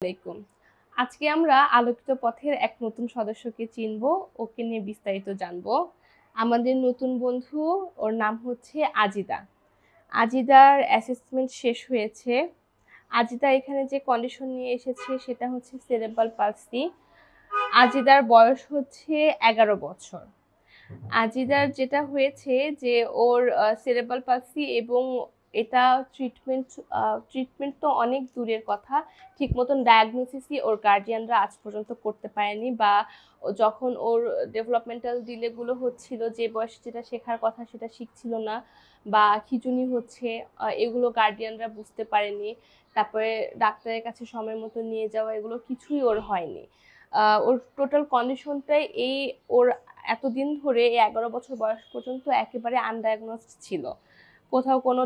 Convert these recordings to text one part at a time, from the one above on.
আলাইকুম। আজকে আমরা আলোকিত পথের এক নতুন সদস্যকে চিনব, ওকে নিয়ে বিস্তারিত জানবো। আমাদের নতুন বন্ধু, ওর নাম হচ্ছে আজিদা। আজিদার অ্যাসেসমেন্ট শেষ হয়েছে। আজিদা এখানে যে কন্ডিশন নিয়ে এসেছে সেটা হচ্ছে সেরেব্রাল পালসি। আজিদার বয়স হচ্ছে 11 বছর। আজিদার যেটা হয়েছে যে ওর সেরেব্রাল পালসি এবং এটা ট্রিটমেন্ট তো অনেক দূরের কথা, ঠিক মতন ডায়াগনোসিসই ওর গার্ডিয়ানরা আজ পর্যন্ত করতে পারেনি, বা যখন ওর ডেভেলপমেন্টাল ডিলেগুলো হচ্ছিল, যে বয়সে যেটা শেখার কথা সেটা শিখছিল না, বা খিঁচুনি হচ্ছে, এগুলো গার্ডিয়ানরা বুঝতে পারেনি। তারপরে ডাক্তারের কাছে সময় মতো নিয়ে যাওয়া, এগুলো কিছুই ওর হয়নি। ওর টোটাল কন্ডিশনটাই ওর এতদিন ধরে এই 11 বছর বয়স পর্যন্ত একেবারে আনডায়াগনোসড ছিল। কোথাও কোনো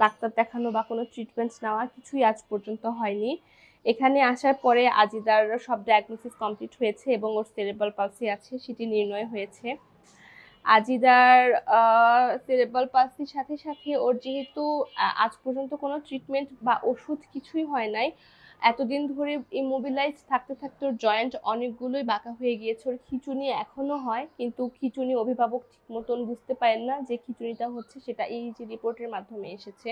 ডাক্তার দেখানো বা কোনো ট্রিটমেন্ট নেওয়া কিছুই আজ পর্যন্ত হয়নি। এখানে আসার পরে আজিদার সব ডায়াগনোসিস কমপ্লিট হয়েছে এবং ওর সেরেব্রাল পালসি আছে সেটি নির্ণয় হয়েছে। আজিদার সেরেব্রাল পালসির সাথে সাথে ওর যেহেতু আজ পর্যন্ত কোনো ট্রিটমেন্ট বা ওষুধ কিছুই হয় নাই, এতদিন ধরে ইমোবিলাইজ থাকতে থাকতে ওর জয়েন্ট অনেকগুলোই বাঁকা হয়ে গিয়েছে। ওর খিঁচুনি এখনো হয়, কিন্তু খিঁচুনি অভিভাবক ঠিক মতন বুঝতে পারেন না যে খিঁচুনিটা হচ্ছে, সেটা ইইজি রিপোর্টের মাধ্যমে এসেছে।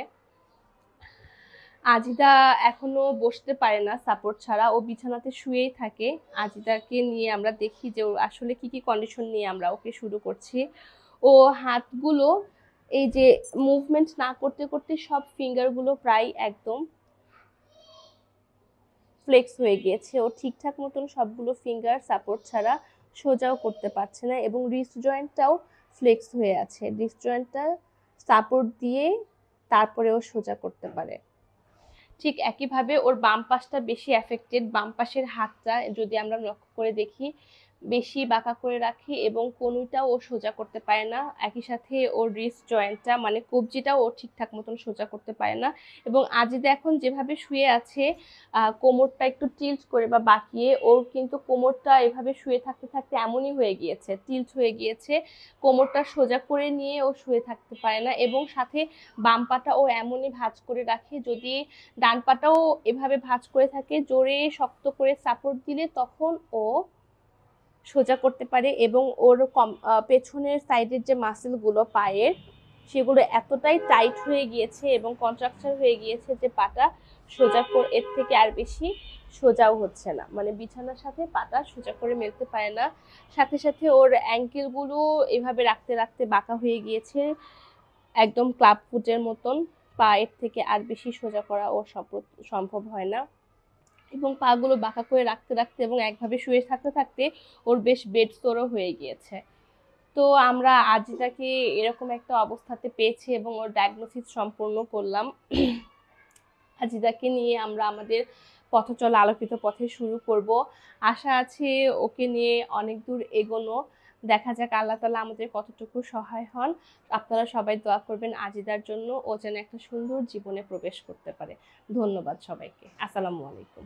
আজিদা এখনো বসতে পারে না সাপোর্ট ছাড়া, ও বিছানাতে শুয়েই থাকে। আজিদাকে নিয়ে আমরা দেখি যে ওর আসলে কি কি কন্ডিশন নিয়ে আমরা ওকে শুরু করছি। ও হাতগুলো এই যে মুভমেন্ট না করতে করতে সব ফিঙ্গারগুলো প্রায় একদম ফ্লেক্স হয়ে গিয়েছে। ও ঠিকঠাক মতন সবগুলো ফিঙ্গার সাপোর্ট ছাড়া সোজাও করতে পারছে না, এবং রিস্ট জয়েন্টটাও ফ্লেক্স হয়ে আছে। রিস্ট জয়েন্টটা সাপোর্ট দিয়ে তারপরে ও সোজা করতে পারে। ঠিক একইভাবে ওর বাম পাশটা বেশি এফেক্টেড। বাম পাশের হাতটা যদি আমরা লক্ষ্য করে দেখি, বেশি বাঁকা করে রাখি এবং কনুইটাও ও সোজা করতে পারে না। একই সাথে ওর রিস্ট জয়েন্টটা মানে কবজিটাও ও ঠিকঠাক মতন সোজা করতে পারে না। এবং আজিদা এখন যেভাবে শুয়ে আছে, কোমরটা একটু টিল্ট করে বা বাঁকিয়ে, ওর কিন্তু কোমরটা এভাবে শুয়ে থাকতে থাকতে এমনই হয়ে গিয়েছে, টিল্ট হয়ে গিয়েছে। কোমরটা সোজা করে নিয়ে ও শুয়ে থাকতে পারে না, এবং সাথে বাম পাটা ও এমনই ভাঁজ করে রাখে। যদি ডান পাটাও এভাবে ভাঁজ করে থাকে, জোরে শক্ত করে সাপোর্ট দিলে তখন ও সোজা করতে পারে। এবং ওর পেছনের সাইডের যে মাসেলগুলো পায়ের, সেগুলো এতটাই টাইট হয়ে গিয়েছে এবং কন্ট্রাকচার হয়ে গিয়েছে যে পাটা সোজা করে এর থেকে আর বেশি সোজাও হচ্ছে না, মানে বিছানার সাথে পাটা সোজা করে মেলতে পারে না। সাথে সাথে ওর অ্যাঙ্কেলগুলো এভাবে রাখতে রাখতে বাঁকা হয়ে গিয়েছে, একদম ক্লাব ফুটের মতন। পা এর থেকে আর বেশি সোজা করা ওর সম্ভব হয় না, এবং পাগুলো বাঁকা করে রাখতে রাখতে এবং একভাবে শুয়ে থাকতে থাকতে ওর বেশ বেড সোরও হয়ে গিয়েছে। তো আমরা আজিদাকে এরকম একটা অবস্থাতে পেয়েছি এবং ওর ডায়াগনোসিস সম্পূর্ণ করলাম। আজিদাকে নিয়ে আমরা আমাদের পথচলা আলোকিত পথে শুরু করব। আশা আছে ওকে নিয়ে অনেক দূর এগোনো। দেখা যাক আল্লাহ তাআলা আমাদের কতটুকু সহায় হন। আপনারা সবাই দোয়া করবেন আজিদার জন্য, ও যেন একটা সুন্দর জীবনে প্রবেশ করতে পারে। ধন্যবাদ সবাইকে। আসসালামু আলাইকুম।